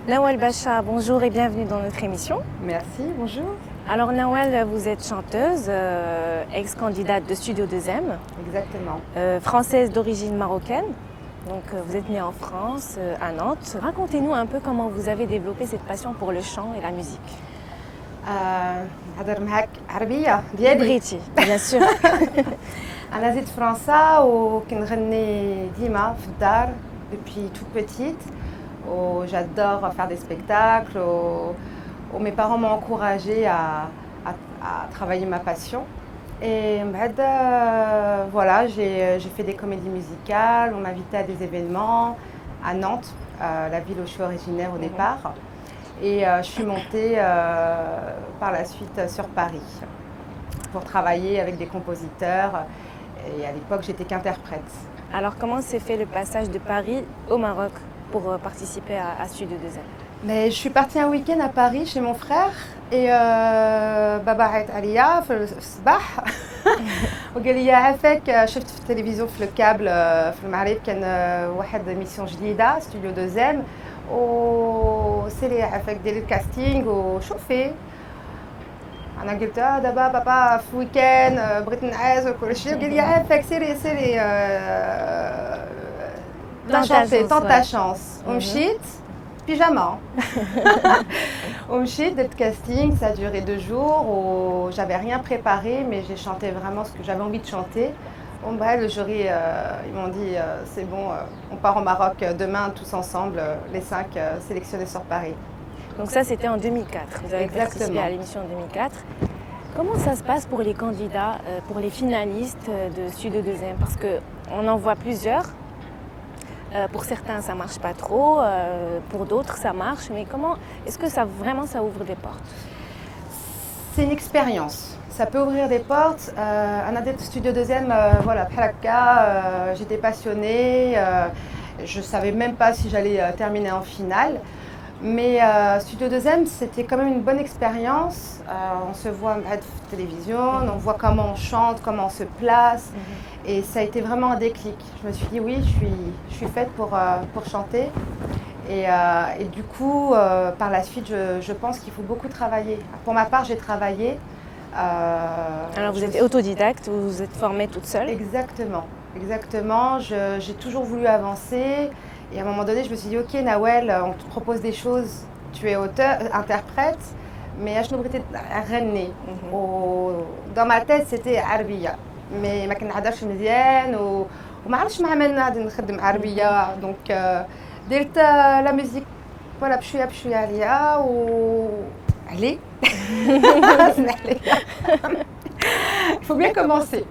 Nawal Bacha, bonjour et bienvenue dans notre émission. Merci, bonjour. Alors Nawal, vous êtes chanteuse, ex-candidate de Studio 2M. Exactement. Française d'origine marocaine. Donc vous êtes née en France, à Nantes. Racontez-nous un peu comment vous avez développé cette passion pour le chant et la musique. نهضر معاك عربية ديالي. بغيتي bien sûr. أنا زيد فرنسا وكنغني ديما في الدار depuis toute petite. J'adore faire des spectacles. Mes parents m'ont encouragée à travailler ma passion. Et voilà, j'ai fait des comédies musicales, on m'invitait à des événements à Nantes, la ville où je suis originaire au départ. Et je suis montée par la suite sur Paris pour travailler avec des compositeurs. Et à l'époque, j'étais qu'interprète. Alors comment s'est fait le passage de Paris au Maroc pour participer à Studio 2M? Mais je suis partie un week-end à Paris chez mon frère et بابا عيط عليا في الصباح وقال لي عافاك شفت في التلفزيون في الكابل في المغرب كان واحد ميسيون جديده ستوديو 2M وسيري عافاك ديري الكاستينغ وشوفي. انا قلت دابا بابا في ويكان بغيت نعاس وكل شيء قال لي عافاك سيري tente ta chance. ومشيت pyjama. ومشيت درت casting, ça a duré 2 jours où j'avais rien préparé mais j'ai chanté vraiment ce que j'avais envie de chanter. Le jury, ils m'ont dit c'est bon, on part au Maroc demain tous ensemble, les 5 sélectionnés sur Paris. Donc ça c'était en 2004, vous avez participé à l'émission en 2004. Comment ça se passe pour les candidats, pour les finalistes de Studio 2M? Parce qu'on en voit plusieurs. Pour certains, ça ne marche pas trop, pour d'autres, ça marche. Mais comment est-ce que ça ouvre des portes? C'est une expérience. Ça peut ouvrir des portes. À Studio 2M, voilà, j'étais passionnée. Je ne savais même pas si j'allais terminer en finale. Mais Studio 2M, c'était quand même une bonne expérience. On se voit à la télévision, on voit comment on chante, comment on se place. Et ça a été vraiment un déclic. Je me suis dit oui, je suis faite pour chanter. Et du coup, par la suite, je pense qu'il faut beaucoup travailler. Pour ma part, j'ai travaillé. Alors vous êtes autodidacte, vous vous êtes formée toute seule? Exactement. J'ai toujours voulu avancer. Et à un moment donné, je me suis dit, ok Nawel, on te propose des choses, tu es interprète, mais je ne sais dans ma tête, c'était Arabia. Mais ما كنهضرش مزيان وما عرفتش مع من غادي نخدم عربية. Donc درت la musique voilà بشوية عليا علي. Il faut bien commencer.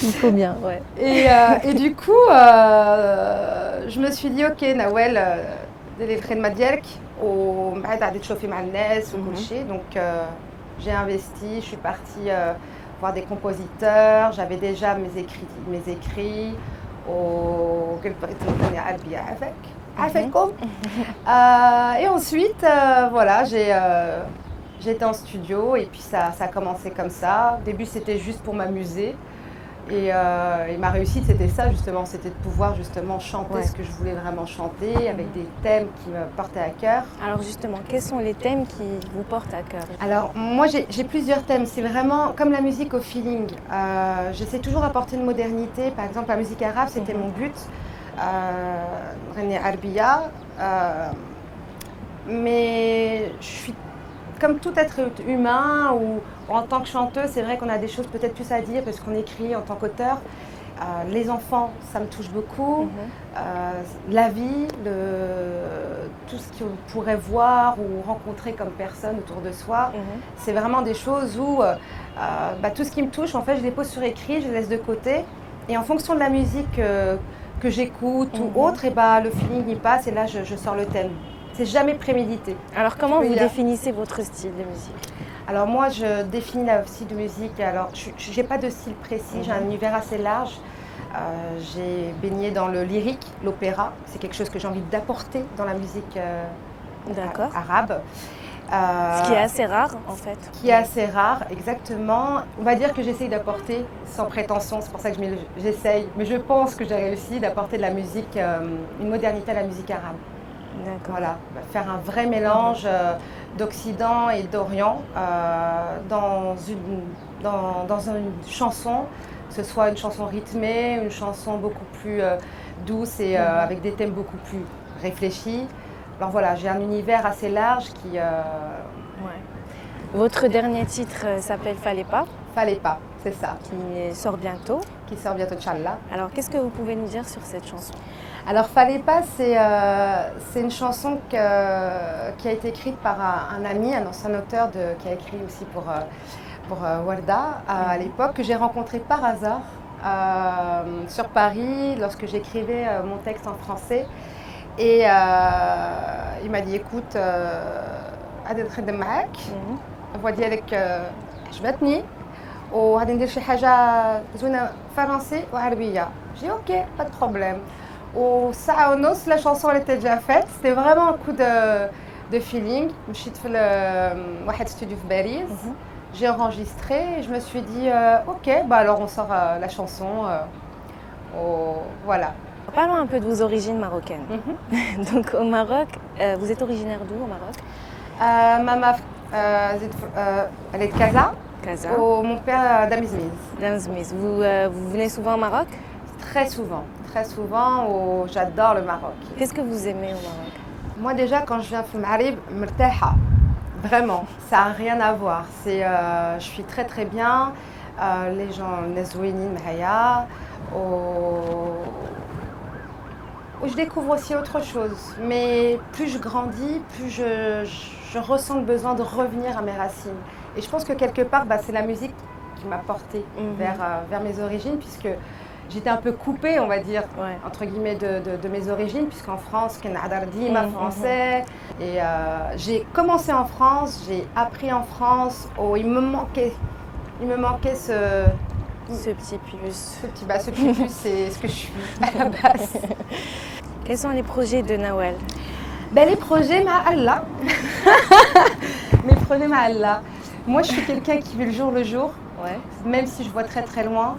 Il faut bien, ouais. Et du coup, je me suis dit, ok, Nawel, ديري الخدمة ديالك ومن بعد غادي تشوفي مع الناس وكل شيء. Donc j'ai investi, je suis partie voir des compositeurs, j'avais déjà mes écrits وقلت بغيت نغني عربية عافاكم. Et ensuite, voilà, j'étais en studio et puis ça a commencé comme ça. Au début, c'était juste pour m'amuser. Et ma réussite, c'était ça justement, c'était de pouvoir justement chanter ce que je voulais vraiment chanter avec des thèmes qui me portaient à cœur. Alors justement, quels sont les thèmes qui vous portent à cœur? Alors moi, j'ai plusieurs thèmes. C'est vraiment comme la musique au feeling. J'essaie toujours d'apporter une modernité. Par exemple, la musique arabe, c'était mon but. René Arbia. Mais je suis comme tout être humain ou en tant que chanteuse, c'est vrai qu'on a des choses peut-être plus à dire parce qu'on écrit en tant qu'auteur. Les enfants, ça me touche beaucoup. La vie, tout ce qu'on pourrait voir ou rencontrer comme personne autour de soi, c'est vraiment des choses où tout ce qui me touche, en fait, je les pose sur écrit, je les laisse de côté. Et en fonction de la musique que j'écoute ou autre, et le feeling y passe et là, je sors le thème. C'est jamais prémédité. Alors, comment vous définissez votre style de musique? Alors moi, je définis le style de musique. Alors, je n'ai pas de style précis, j'ai un univers assez large. J'ai baigné dans le lyrique, l'opéra. C'est quelque chose que j'ai envie d'apporter dans la musique arabe. Ce qui est assez rare, en fait. Qui est assez rare, exactement. On va dire que j'essaye d'apporter, sans prétention, c'est pour ça que j'essaye, mais je pense que j'ai réussi d'apporter de la musique, une modernité à la musique arabe. D'accord. Voilà, faire un vrai mélange d'Occident et d'Orient dans une chanson, que ce soit une chanson rythmée, une chanson beaucoup plus douce et avec des thèmes beaucoup plus réfléchis. Alors voilà, j'ai un univers assez large qui... Votre dernier titre s'appelle Fallait pas. Fallait pas, c'est ça. Qui sort bientôt. Qui sort bientôt, Inch'Allah. Alors, qu'est-ce que vous pouvez nous dire sur cette chanson? Alors, Fallait pas, c'est une chanson qui a été écrite par un ami, un ancien auteur qui a écrit aussi pour Warda à l'époque, que j'ai rencontré par hasard sur Paris lorsque j'écrivais mon texte en français. Et il m'a dit, écoute, غادي نخدم معاك الفوا ديالك عجبتني وغادي ندير شي حاجه زوينه فرنسي وعربيه. J'ai dit ok, pas de problème. وساعه ونص la chanson elle était déjà faite. C'était vraiment un coup de feeling. مشيت في واحد studio في باريس. J'ai enregistré et je me suis dit ok, alors on sort la chanson. Voilà. Parlons un peu de vos origines marocaines. Donc au Maroc, vous êtes originaire d'où au Maroc? Maman, elle est de Casa. Casa. Mon père d'Amizmiz. D'Amizmiz. Vous venez souvent au Maroc? Très souvent, très souvent. J'adore le Maroc. Qu'est-ce que vous aimez au Maroc? Moi déjà, quand je viens au Maghreb, مرتاحة. Vraiment, ça n'a rien à voir. Je suis très très bien. Les gens, Nezouini, Mahaya. Je découvre aussi autre chose. Mais plus je grandis, plus je ressens le besoin de revenir à mes racines. Et je pense que quelque part, c'est la musique qui m'a portée vers mes origines, puisque j'étais un peu coupée, on va dire, entre guillemets, de mes origines, puisqu'en France, je suis français. Et j'ai commencé en France, j'ai appris en France. Il me manquait ce petit plus. Ce petit plus, c'est ce que je suis à la base. Quels sont les projets de Nawel? Les projets, Allah. Mes projets, Allah. Moi, je suis quelqu'un qui vit le jour, même si je vois très très loin.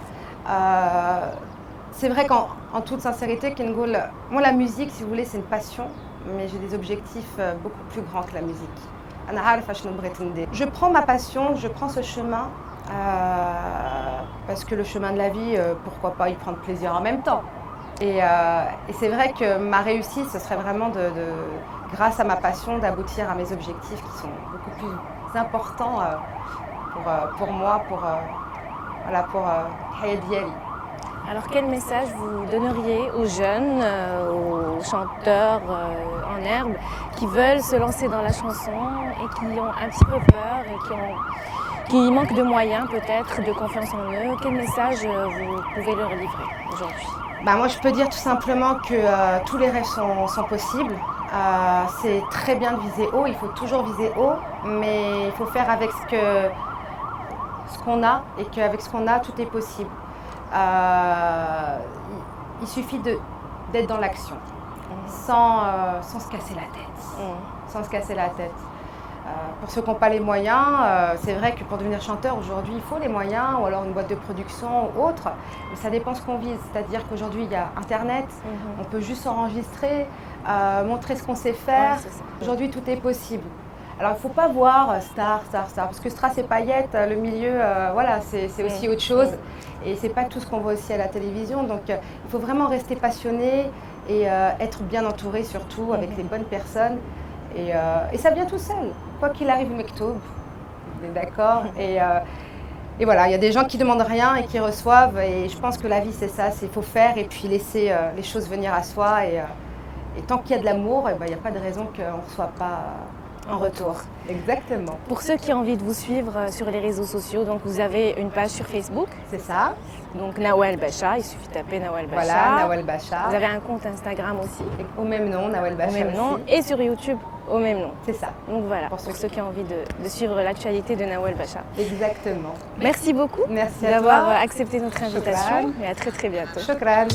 C'est vrai qu'en toute sincérité, moi la musique, si vous voulez, c'est une passion, mais j'ai des objectifs beaucoup plus grands que la musique. Je prends ma passion, je prends ce chemin, parce que le chemin de la vie, pourquoi pas y prendre plaisir en même temps. Et c'est vrai que ma réussite, ce serait vraiment grâce à ma passion, d'aboutir à mes objectifs qui sont beaucoup plus importants pour moi, pour Hayat Diali. Alors quel message vous donneriez aux jeunes, aux chanteurs en herbe qui veulent se lancer dans la chanson et qui ont un petit peu peur et qui manquent de moyens peut-être, de confiance en eux? Quel message vous pouvez leur livrer aujourd'hui? Moi je peux dire tout simplement que tous les rêves sont possibles. C'est très bien de viser haut, il faut toujours viser haut, mais il faut faire avec ce qu'on a et qu'avec ce qu'on a, tout est possible. Il suffit d'être dans l'action, sans se casser la tête. Sans se casser la tête. Pour ceux qui n'ont pas les moyens, c'est vrai que pour devenir chanteur aujourd'hui, il faut les moyens, ou alors une boîte de production ou autre. Mais ça dépend ce qu'on vise. C'est-à-dire qu'aujourd'hui, il y a Internet, on peut juste s'enregistrer, montrer ce qu'on sait faire. Aujourd'hui, tout est possible. Alors, il ne faut pas voir star, parce que strass et paillettes, le milieu, c'est aussi autre chose. Et ce n'est pas tout ce qu'on voit aussi à la télévision. Donc, il faut vraiment rester passionné et être bien entouré, surtout avec les bonnes personnes. Et ça vient tout seul. Quoi qu'il arrive, Mektoub, on est d'accord. Et voilà, il y a des gens qui ne demandent rien et qui reçoivent. Et je pense que la vie, c'est ça, c'est faut faire et puis laisser les choses venir à soi. Et tant qu'il y a de l'amour, il n'y a pas de raison qu'on ne reçoive pas en retour. Exactement. Pour ceux qui ont envie de vous suivre sur les réseaux sociaux, donc vous avez une page sur Facebook. C'est ça. Donc Nawal Bacha, il suffit de taper Nawal Bacha. Voilà, Nawal Bacha. Vous avez un compte Instagram aussi. Au même nom, Nawal Bacha. Au même nom. Aussi. Et sur YouTube, au même nom. C'est ça. Donc voilà, pour ceux qui ont envie de suivre l'actualité de Nawal Bacha. Exactement. Merci beaucoup d'avoir accepté notre invitation. Et à très très bientôt. Shukran.